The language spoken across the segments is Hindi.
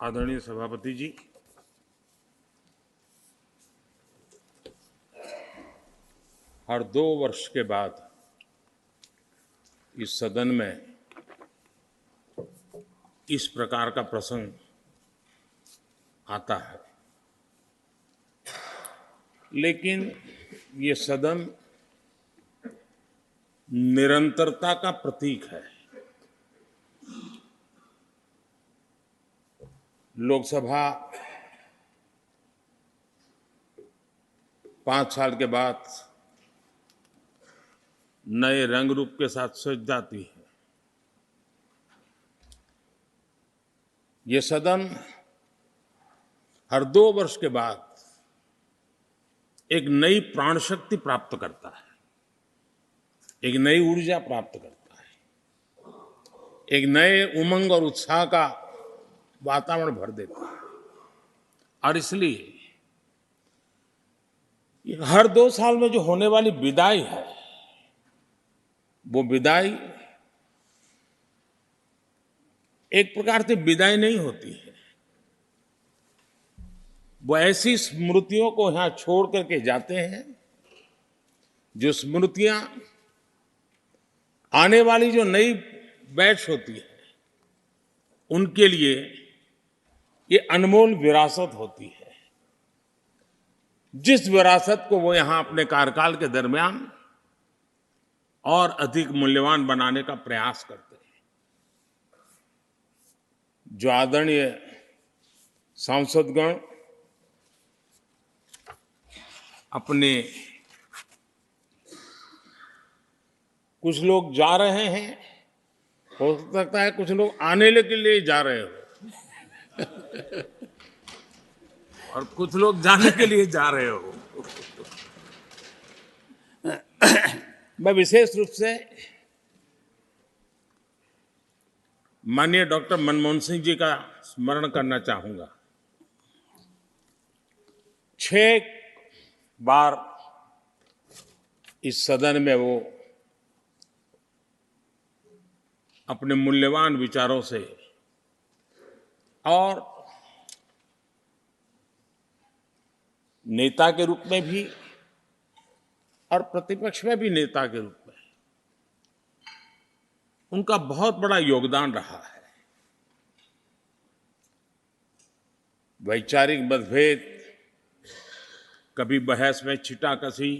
आदरणीय सभापति जी, हर 2 वर्ष के बाद इस सदन में इस प्रकार का प्रसंग आता है, लेकिन ये सदन निरंतरता का प्रतीक है। लोकसभा 5 साल के बाद नए रंग रूप के साथ सज जाती है। ये सदन हर 2 वर्ष के बाद एक नई प्राण शक्ति प्राप्त करता है, एक नई ऊर्जा प्राप्त करता है, एक नए उमंग और उत्साह का वातावरण भर देता है। और इसलिए हर 2 साल में जो होने वाली विदाई है, वो विदाई एक प्रकार से विदाई नहीं होती है। वो ऐसी स्मृतियों को यहां छोड़ करके जाते हैं, जो स्मृतियां आने वाली जो नई बैच होती है, उनके लिए ये अनमोल विरासत होती है। जिस विरासत को वो यहां अपने कार्यकाल के दरमियान और अधिक मूल्यवान बनाने का प्रयास करते हैं। जो आदरणीय सांसदगण अपने, कुछ लोग जा रहे हैं, हो सकता है कुछ लोग आने के लिए जा रहे हो और कुछ लोग जाने के लिए जा रहे हो। मैं विशेष रूप से माननीय डॉक्टर मनमोहन सिंह जी का स्मरण करना चाहूंगा। 6 बार इस सदन में वो अपने मूल्यवान विचारों से और नेता के रूप में भी और प्रतिपक्ष में भी नेता के रूप में उनका बहुत बड़ा योगदान रहा है। वैचारिक मतभेद, कभी बहस में छींटाकशी,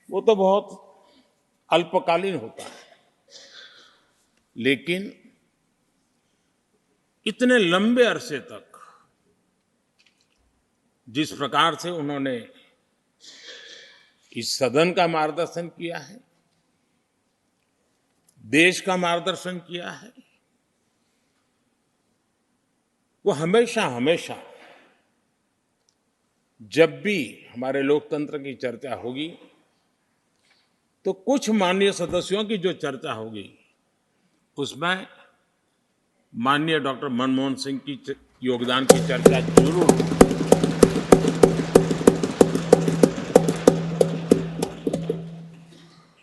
वो तो बहुत अल्पकालीन होता है, लेकिन इतने लंबे अरसे तक जिस प्रकार से उन्होंने इस सदन का मार्गदर्शन किया है, देश का मार्गदर्शन किया है, वो हमेशा हमेशा जब भी हमारे लोकतंत्र की चर्चा होगी, तो कुछ माननीय सदस्यों की जो चर्चा होगी, उसमें माननीय डॉक्टर मनमोहन सिंह की योगदान की चर्चा जरूर होगी।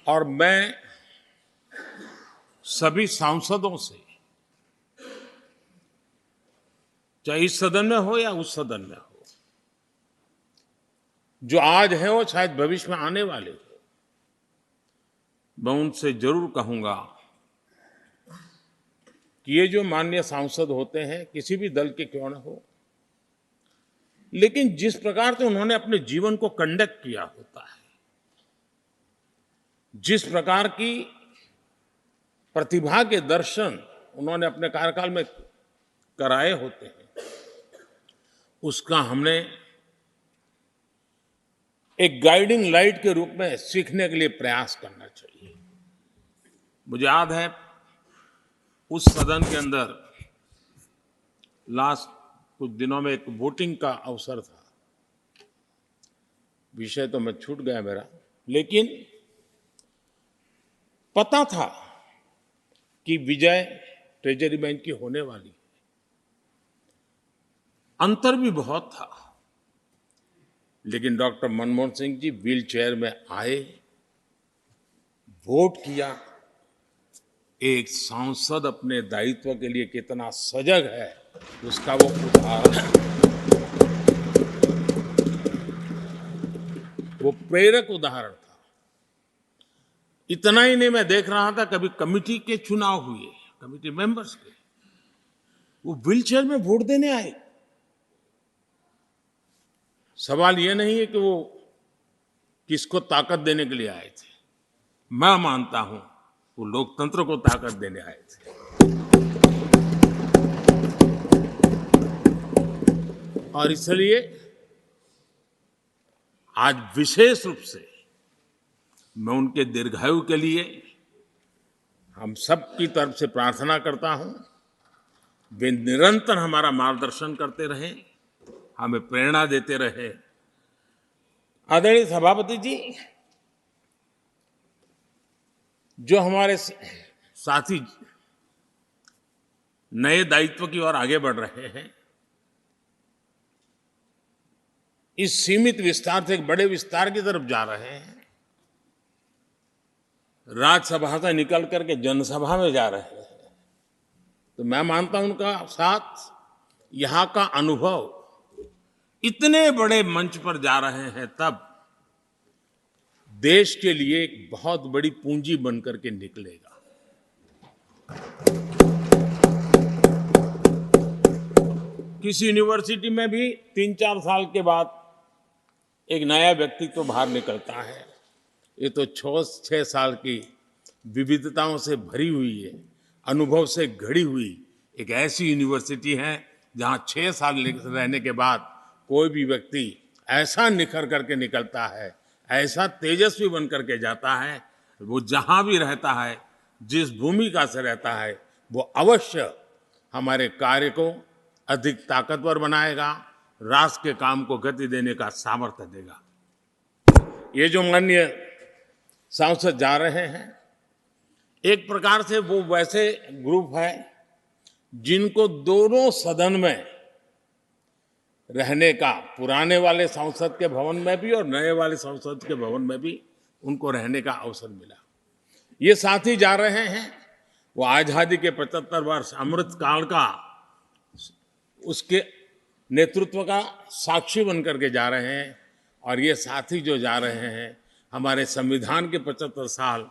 और मैं सभी सांसदों से, चाहे इस सदन में हो या उस सदन में हो, जो आज है वो शायद भविष्य में आने वाले हो, मैं उनसे जरूर कहूंगा कि ये जो माननीय सांसद होते हैं, किसी भी दल के क्यों न हो, लेकिन जिस प्रकार से उन्होंने अपने जीवन को कंडक्ट किया होता है, जिस प्रकार की प्रतिभा के दर्शन उन्होंने अपने कार्यकाल में कराए होते हैं, उसका हमने एक गाइडिंग लाइट के रूप में सीखने के लिए प्रयास करना चाहिए। मुझे याद है, उस सदन के अंदर लास्ट कुछ दिनों में एक वोटिंग का अवसर था। विषय तो मैं छूट गया मेरा, लेकिन पता था कि विजय ट्रेजरी बैंक की होने वाली है। अंतर भी बहुत था, लेकिन doctor Manmohan Singh ji wheel chair में आए, वोट किया एक सांसद अपने दायित्व के लिए कितना सजग है, उसका वो उदाहरण है। वो प्रेरक उदाहरण था। इतना ही नहीं, मैं देख रहा था कभी कमिटी के चुनाव हुए, कमिटी मेंबर्स के, वो व्हीलचेयर में वोट देने आए। सवाल ये नहीं है कि वो किसको ताकत देने के लिए आए थे। मैं मानता हूं वो लोकतंत्र को ताकत देने आए थे। और इसलिए आज विशेष रूप से मैं उनके दीर्घायु के लिए हम सब की तरफ से प्रार्थना करता हूं। वे निरंतर हमारा मार्गदर्शन करते रहे, हमें प्रेरणा देते रहे। आदरणीय सभापति जी, जो हमारे साथी नए दायित्व की ओर आगे बढ़ रहे हैं, इस सीमित विस्तार से एक बड़े विस्तार की तरफ जा रहे हैं, राज्यसभा से निकल करके जनसभा में जा रहे हैं, तो मैं मानता हूं उनका साथ, यहां का अनुभव, इतने बड़े मंच पर जा रहे हैं, तब देश के लिए एक बहुत बड़ी पूंजी बनकर के निकलेगा। किसी यूनिवर्सिटी में भी 3-4 साल के बाद एक नया व्यक्तित्व बाहर निकलता है। ये तो 6 साल की विविधताओं से भरी हुई है, अनुभव से घड़ी हुई एक ऐसी यूनिवर्सिटी है जहां 6 साल रहने के बाद कोई भी व्यक्ति ऐसा निखर करके निकलता है, ऐसा तेजस्वी बन करके जाता है, वो जहां भी रहता है, जिस भूमिका से रहता है, वो अवश्य हमारे कार्य को अधिक ताकतवर बनाएगा, राष्ट्र के काम को गति देने का सामर्थ्य देगा। ये जो माननीय सांसद जा रहे हैं, एक प्रकार से वो वैसे ग्रुप है जिनको दोनों सदन में रहने का, पुराने वाले संसद के भवन में भी और नए वाले संसद के भवन में भी उनको रहने का अवसर मिला। ये साथी जा रहे हैं, वो आजादी के 75 वर्ष अमृत काल का, उसके नेतृत्व का साक्षी बनकर के जा रहे हैं। और ये साथी जो जा रहे हैं, हमारे संविधान के 75 साल,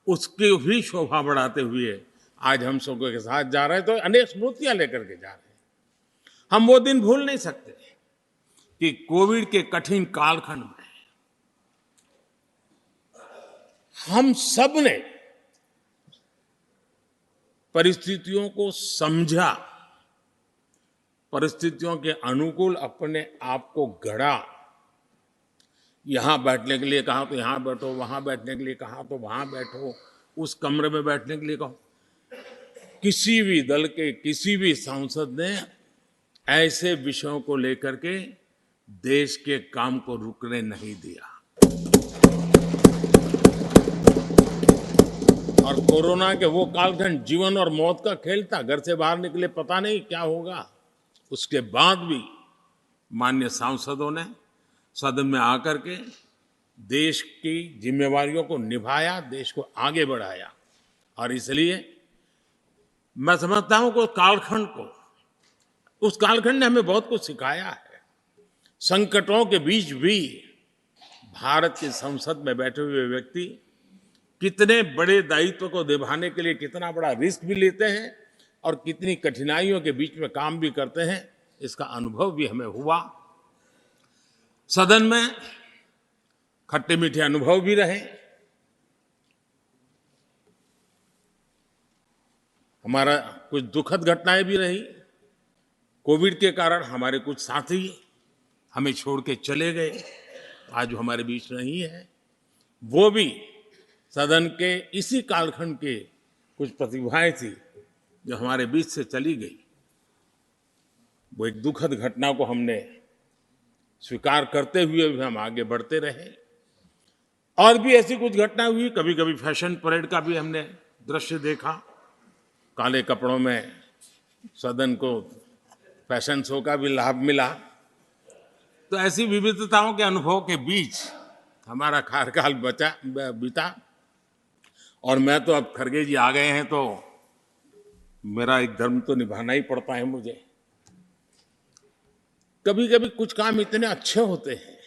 उसकी भी शोभा बढ़ाते हुए आज हम सबके के साथ जा रहे हैं, तो अनेक स्मृतियां लेकर के जा रहे हैं। हम वो दिन भूल नहीं सकते कि कोविड के कठिन कालखंड में हम सब ने परिस्थितियों को समझा, परिस्थितियों के अनुकूल अपने आप को गढ़ा। यहां बैठने के लिए कहा तो यहां बैठो, वहां बैठने के लिए कहा तो वहां बैठो, उस कमरे में बैठने के लिए कहो। किसी भी दल के किसी भी सांसद ने ऐसे विषयों को लेकर के देश के काम को रुकने नहीं दिया। और कोरोना के वो कालखंड जीवन और मौत का खेल था, घर से बाहर निकले पता नहीं क्या होगा। उसके बाद भी माननीय सांसदों ने सदन में आकर के देश की जिम्मेवारियों को निभाया, देश को आगे बढ़ाया। और इसलिए मैं समझता हूं कि उस कालखंड ने हमें बहुत कुछ सिखाया है। संकटों के बीच भी भारत की संसद में बैठे हुए व्यक्ति कितने बड़े दायित्व को निभाने के लिए कितना बड़ा रिस्क भी लेते हैं और कितनी कठिनाइयों के बीच में काम भी करते हैं, इसका अनुभव भी हमें हुआ। सदन में खट्टे मीठे अनुभव भी रहे। हमारा कुछ दुखद घटनाएं भी रही। कोविड के कारण हमारे कुछ साथी हमें छोड़ के चले गए, आज वो हमारे बीच नहीं है। वो भी सदन के इसी कालखंड के कुछ प्रतिभाएं थी जो हमारे बीच से चली गई। वो एक दुखद घटना को हमने स्वीकार करते हुए भी हम आगे बढ़ते रहे। और भी ऐसी कुछ घटना हुई, कभी कभी फैशन परेड का भी हमने दृश्य देखा। काले कपड़ों में सदन को फैशन शो का भी लाभ मिला। तो ऐसी विविधताओं के अनुभव के बीच हमारा कार्यकाल बीता। और मैं तो अब खरगे जी आ गए हैं तो मेरा एक धर्म तो निभाना ही पड़ता है मुझे। कभी कभी कुछ काम इतने अच्छे होते हैं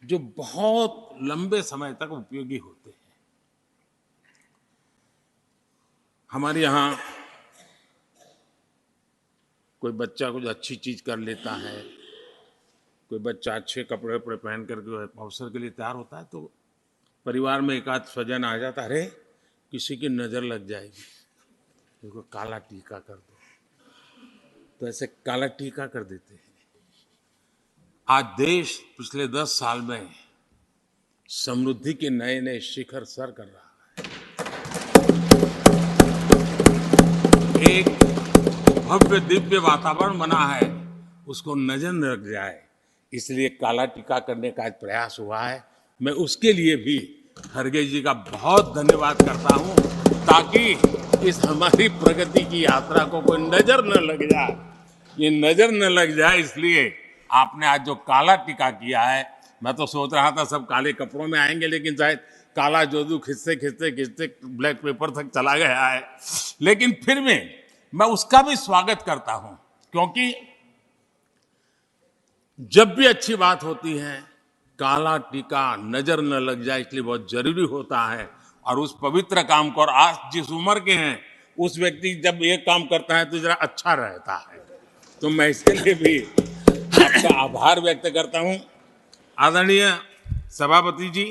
जो बहुत लंबे समय तक उपयोगी होते हैं। हमारे यहाँ कोई बच्चा कुछ अच्छी चीज कर लेता है, कोई बच्चा अच्छे कपड़े वपड़े पहन करके अवसर के लिए तैयार होता है तो परिवार में एक आध स्वजन आ जाता है, अरे किसी की नजर लग जाएगी, देखो काला टीका कर दो, तो ऐसे काला टीका कर देते हैं। आज देश पिछले 10 साल में समृद्धि के नए नए शिखर सर कर रहा है। एक भव्य दिव्य वातावरण बना है, उसको नजर न लग जाए इसलिए काला टीका करने का आज प्रयास हुआ है। मैं उसके लिए भी खरगे जी का बहुत धन्यवाद करता हूं, ताकि इस हमारी प्रगति की यात्रा को कोई नजर न लग जाए। ये नजर न लग जाए इसलिए आपने आज जो काला टीका किया है, मैं तो सोच रहा था सब काले कपड़ों में आएंगे, लेकिन शायद काला जोदू खिंचते खिंचते खिंचते ब्लैक पेपर तक चला गया है। लेकिन फिर भी मैं उसका भी स्वागत करता हूं, क्योंकि जब भी अच्छी बात होती है काला टीका नजर न लग जाए इसलिए बहुत जरूरी होता है। और उस पवित्र काम को, और आज जिस उम्र के हैं उस व्यक्ति जब ये काम करता है तो जरा अच्छा रहता है, तो मैं इसके लिए भी आपका आभार व्यक्त करता हूं। आदरणीय सभापति जी,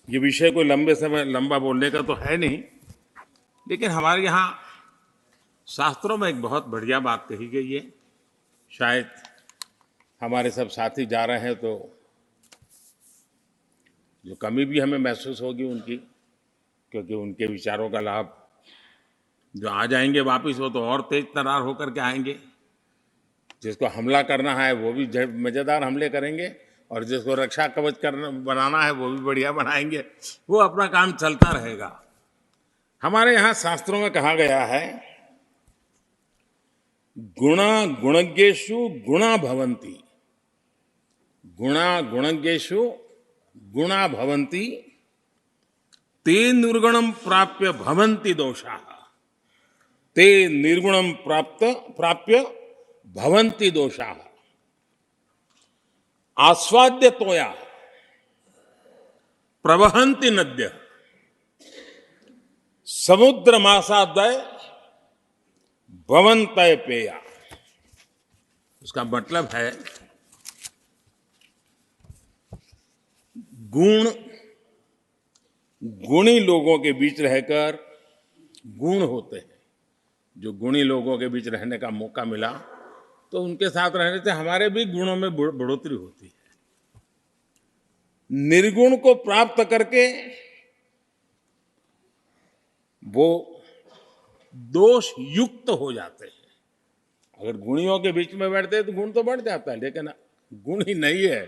ये विषय कोई लंबे समय लंबा बोलने का तो है नहीं, लेकिन हमारे यहाँ शास्त्रों में एक बहुत बढ़िया बात कही गई है। शायद हमारे सब साथी जा रहे हैं तो जो कमी भी हमें महसूस होगी उनकी, क्योंकि उनके विचारों का लाभ जो आ जाएंगे वापस वो तो और तेज तर्रार होकर के आएंगे। जिसको हमला करना है वो भी मजेदार हमले करेंगे, और जिसको रक्षा कवच करना बनाना है वो भी बढ़िया बनाएंगे। वो अपना काम चलता रहेगा। हमारे यहाँ शास्त्रों में कहा गया है, गुणा गुणज्ञेषु गुणा भवन्ति, गुणा गुणज्ञेषु गुणा भवन्ति, ते निर्गुणम प्राप्य भवन्ति दोषाः, ते निर्गुणम प्राप्य भवन्ति दोषाः। आस्वाद्य तोया प्रवहन्ति नद्य, समुद्र मासाद्वय भवन्तय पेया। उसका मतलब है गुण गुणी लोगों के बीच रहकर गुण होते हैं। जो गुणी लोगों के बीच रहने का मौका मिला तो उनके साथ रहने से हमारे भी गुणों में बढ़ोतरी होती है। निर्गुण को प्राप्त करके वो दोष युक्त हो जाते हैं। अगर गुणियों के बीच में बैठते हैं तो गुण तो बढ़ जाता है, लेकिन गुण ही नहीं है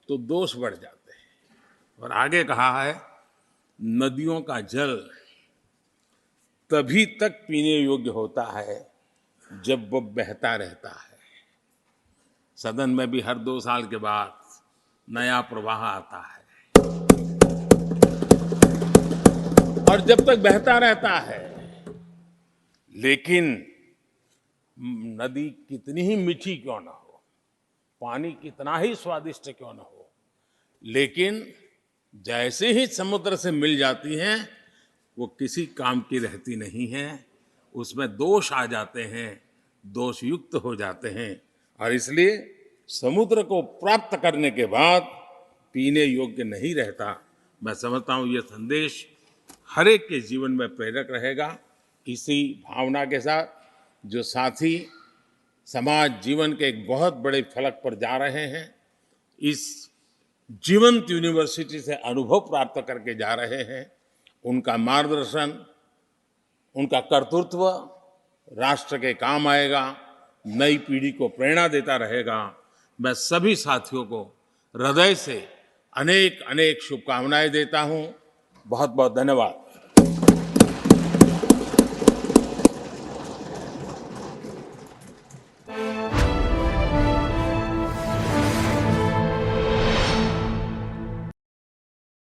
तो दोष बढ़ जाते हैं। और आगे कहा है, नदियों का जल तभी तक पीने योग्य होता है जब वो बहता रहता है। सदन में भी हर 2 साल के बाद नया प्रवाह आता है, और जब तक बहता रहता है, लेकिन नदी कितनी ही मीठी क्यों ना हो, पानी कितना ही स्वादिष्ट क्यों ना हो, लेकिन जैसे ही समुद्र से मिल जाती हैं वो किसी काम की रहती नहीं है। उसमें दोष आ जाते हैं, दोष युक्त हो जाते हैं, और इसलिए समुद्र को प्राप्त करने के बाद पीने योग्य नहीं रहता। मैं समझता हूँ ये संदेश हर एक के जीवन में प्रेरक रहेगा। इसी भावना के साथ जो साथी समाज जीवन के एक बहुत बड़े फलक पर जा रहे हैं, इस जीवंत यूनिवर्सिटी से अनुभव प्राप्त करके जा रहे हैं, उनका मार्गदर्शन, उनका कर्तृत्व राष्ट्र के काम आएगा, नई पीढ़ी को प्रेरणा देता रहेगा। मैं सभी साथियों को हृदय से अनेक अनेक शुभकामनाएं देता हूं। बहुत बहुत धन्यवाद।